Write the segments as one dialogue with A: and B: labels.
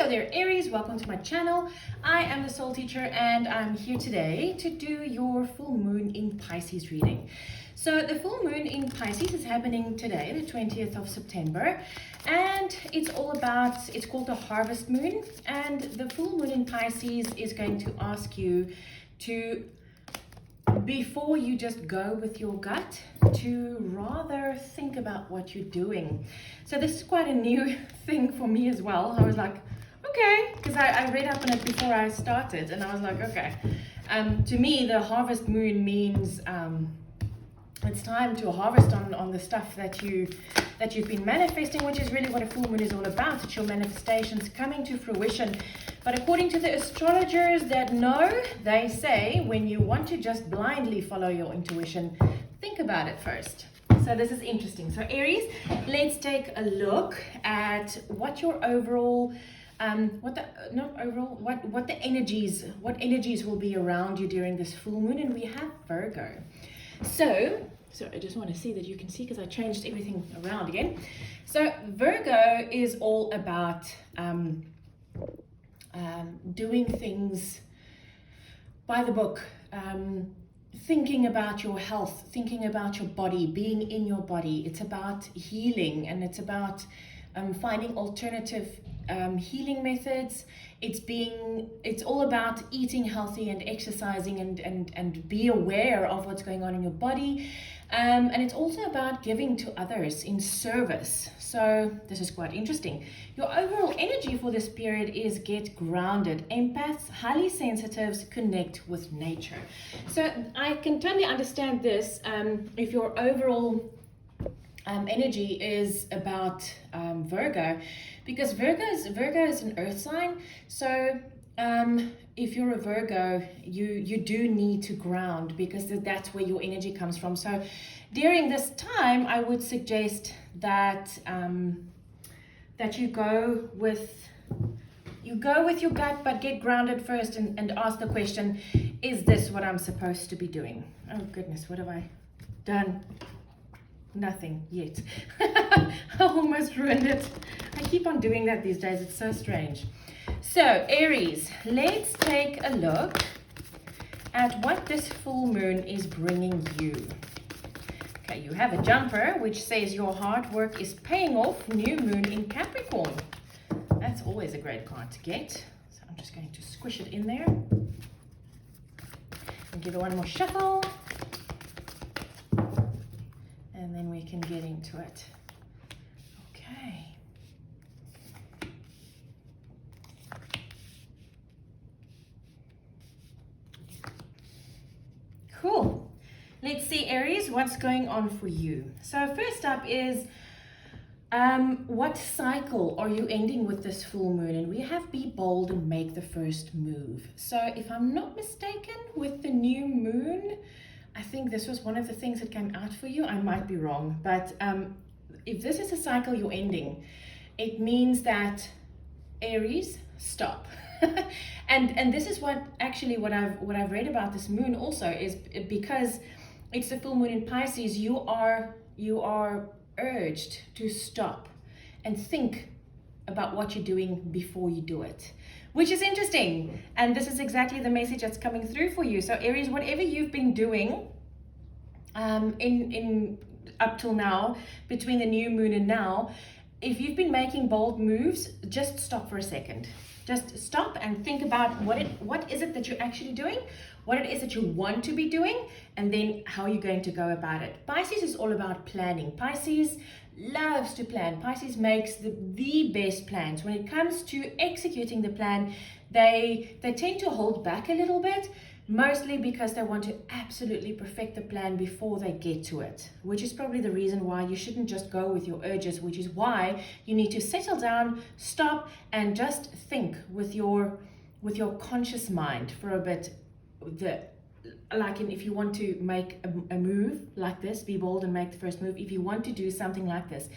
A: Hello there, Aries. Welcome to my channel. I am the soul teacher and I'm here today to do your full moon in Pisces reading. So the full moon in Pisces is happening today, the 20th of September, and it's called the harvest moon, and the full moon in Pisces is going to ask you to, before you just go with your gut, to rather think about what you're doing. So this is quite a new thing for me as well. I was like, okay, because I read up on it before I started, and I was like, okay. To me, the harvest moon means it's time to harvest on the stuff that you've been manifesting, which is really what a full moon is all about. It's your manifestations coming to fruition. But according to the astrologers that know, they say when you want to just blindly follow your intuition, think about it first. So this is interesting. So Aries, let's take a look at what your overall what the energies will be around you during this full moon. And we have Virgo. So I just want to see that you can see, because I changed everything around again. So Virgo is all about doing things by the book, thinking about your health, thinking about your body, being in your body. It's about healing, and it's about finding alternative healing methods. It's all about eating healthy and exercising and be aware of what's going on in your body. And it's also about giving to others in service. So this is quite interesting. Your overall energy for this period is get grounded. Empaths, highly sensitives, connect with nature. So I can totally understand this. If your overall energy is about Virgo, because Virgo is an earth sign. So if you're a Virgo, you do need to ground, because that's where your energy comes from. So during this time, I would suggest that that you go with your gut, but get grounded first and ask the question, is this what I'm supposed to be doing? Oh goodness, what have I done? Nothing yet. I almost ruined it. I keep on doing that these days. It's so strange. So Aries, let's take a look at what this full moon is bringing you. Okay, you have a jumper which says your hard work is paying off. New moon in Capricorn. That's always a great card to get. So I'm just going to squish it in there and give it one more shuffle. And then we can get into it. Okay. Cool. Let's see, Aries, what's going on for you. So first up is, what cycle are you ending with this full moon? And we have be bold and make the first move. So if I'm not mistaken, with the new moon, I think this was one of the things that came out for you. I might be wrong, but if this is a cycle you're ending, it means that Aries, stop. and this is what I've read about this moon also, is because it's the full moon in Pisces. You are urged to stop and think about what you're doing before you do it, which is interesting. And this is exactly the message that's coming through for you. So Aries, whatever you've been doing in up till now, between the new moon and now, if you've been making bold moves, just stop for a second. Just stop and think about what is it that you're actually doing, what it is that you want to be doing, and then how you're going to go about it. Pisces is all about planning. Pisces loves to plan. Pisces makes the best plans. When it comes to executing the plan, they tend to hold back a little bit, mostly because they want to absolutely perfect the plan before they get to it, which is probably the reason why you shouldn't just go with your urges, which is why you need to settle down, stop, and just think with your conscious mind for a bit. If you want to make a move like this, be bold and make the first move. If you want to do something like this,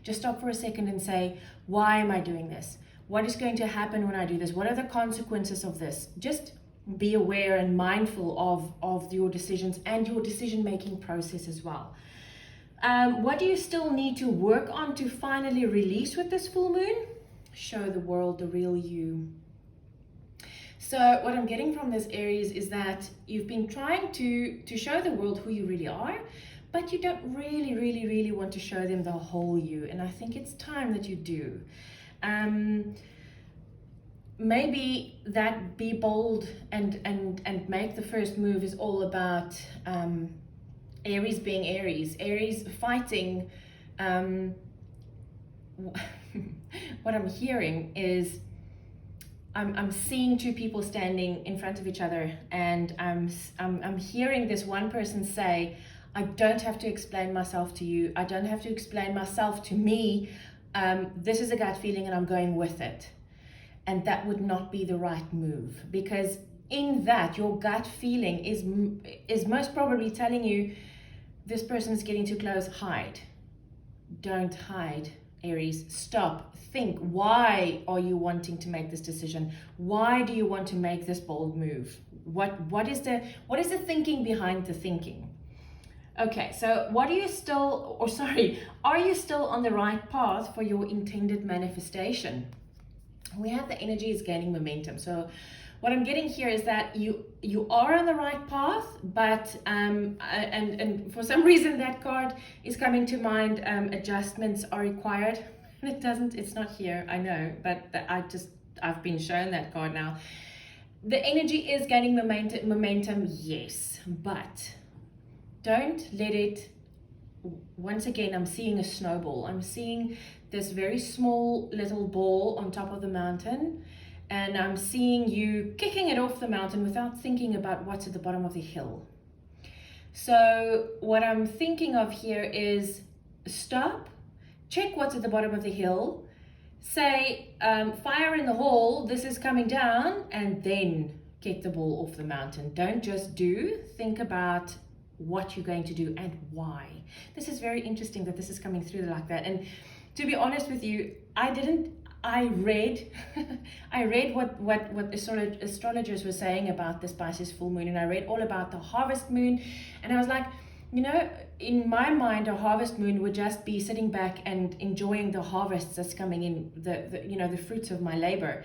A: just stop for a second and say, why am I doing this? What is going to happen when I do this? What are the consequences of this? Just be aware and mindful of your decisions and your decision-making process as well. What do you still need to work on to finally release with this full moon? show the world the real you. So what I'm getting from this, Aries, is that you've been trying to show the world who you really are, but you don't really want to show them the whole you. And I think it's time that you do. Maybe that be bold and make the first move is all about Aries being Aries. Aries fighting. What I'm hearing is I'm seeing two people standing in front of each other, and I'm hearing this one person say, I don't have to explain myself to you. I don't have to explain myself to me. This is a gut feeling and I'm going with it. And that would not be the right move, because in that, your gut feeling is most probably telling you this person is getting too close. Hide. Don't hide, Aries. Stop. Think. Why are you wanting to make this decision? Why do you want to make this bold move? What is the thinking behind the thinking? Okay, so are you still on the right path for your intended manifestation? We have the energy is gaining momentum. So what I'm getting here is that you are on the right path, but and for some reason that card is coming to mind. Adjustments are required. It's not here, I know, but I've been shown that card now. The energy is gaining momentum, yes, but don't let it. Once again, I'm seeing a snowball. I'm seeing this very small little ball on top of the mountain, and I'm seeing you kicking it off the mountain without thinking about what's at the bottom of the hill. So what I'm thinking of here is stop, check what's at the bottom of the hill, say fire in the hole, this is coming down, and then kick the ball off the mountain. Don't just think about what you're going to do and why. This is very interesting that this is coming through like that. And to be honest with you, I read what astrologers were saying about this Pisces full moon, and I read all about the harvest moon, and I was like, in my mind, a harvest moon would just be sitting back and enjoying the harvests that's coming in, the fruits of my labor.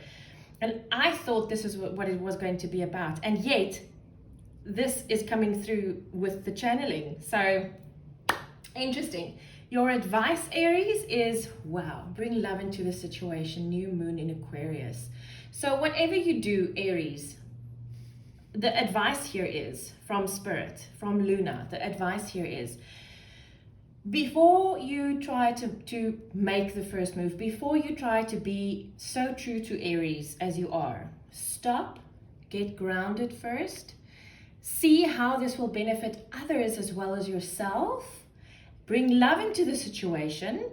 A: And I thought this is what it was going to be about, and yet this is coming through with the channeling. So interesting. Your advice, Aries, is bring love into the situation. New moon in Aquarius. So whatever you do, Aries, the advice here is from Spirit, from Luna. The advice here is, before you try to make the first move, before you try to be so true to Aries as you are, stop, get grounded first, see how this will benefit others as well as yourself, bring love into the situation,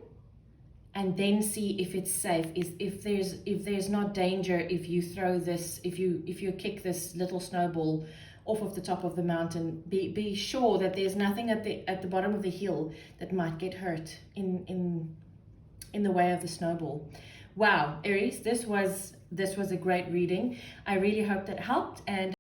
A: and then see if it's safe, if there's not danger if you throw this, if you kick this little snowball off of the top of the mountain. Be sure that there's nothing at the bottom of the hill that might get hurt in the way of the snowball. Wow, Aries, this was a great reading. I really hope that helped, and